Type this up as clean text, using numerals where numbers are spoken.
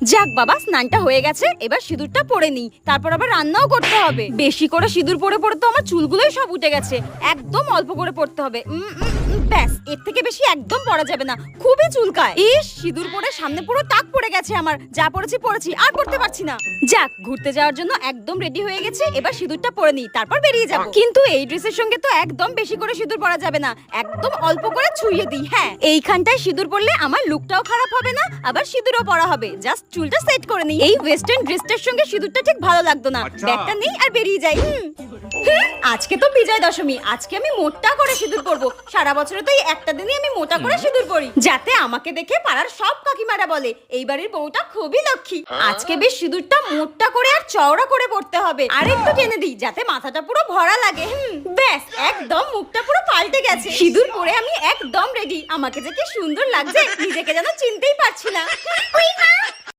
যাক বাবা, স্নানটা হয়ে গেছে, এবার সিঁদুরটা পরে নিই, তারপর আবার রান্নাও করতে হবে। বেশি করে সিঁদুর পরে পরে তো আমার চুলগুলোই সব উঠে গেছে, একদম অল্প করে পড়তে হবে। ব্যাস, এর থেকে বেশি একদম পরা যাবে না, খুবই চুলকায়। ইস, সিঁদুর পরে সামনে পুরো টাক পড়ে গেছে আমার, যা পড়েছি আর পড়তে পারছি না। যাক, ঘুরতে যাওয়ার জন্য একদম রেডি হয়ে গেছে, এবার সিঁদুরটা পরে নিই, তারপর বেরিয়ে যাব। কিন্তু এই ড্রেসের সঙ্গে তো একদম বেশি করে সিঁদুর পরা যাবে না, একদম অল্প করে ছুঁয়ে দিই। হ্যাঁ, এইখানটায় সিঁদুর পরলে আমার লুকটাও খারাপ হবে না, আবার সিঁদুরও পরা হবে। জাস্ট চুলটা সেট করে নিই। এই ওয়েস্টার্ন ড্রেসটার সঙ্গে সিঁদুরটা ঠিক ভালো লাগতো না, ব্যাগটা নেই আর বেরিয়ে যাই। আজকে তো বিজয় দশমী, আজকে আমি মোটা করে সিঁদুর পরবো। সারা বছরে তো এই একটা দিনই আমি মোটা করে সিঁদুর পরি, যাতে আমাকে দেখে পাড়ার সব কাকিমারা বলে এই বাড়ির বউটা খুবই লক্ষ্মী। আজকে বেশ সিঁদুরটা মোটা করে আর চওড়া করে পড়তে হবে, আর একটু টেনে দিই যাতে মাথাটা পুরো ভরা লাগে। ব্যাস, একদম মুখটা পুরো পাল্টে গেছে। সিঁদুর পরে আমি একদম রেডি। আমাকে যে কি সুন্দর লাগছে, নিজেকে যেন চিনতেই পারছি না।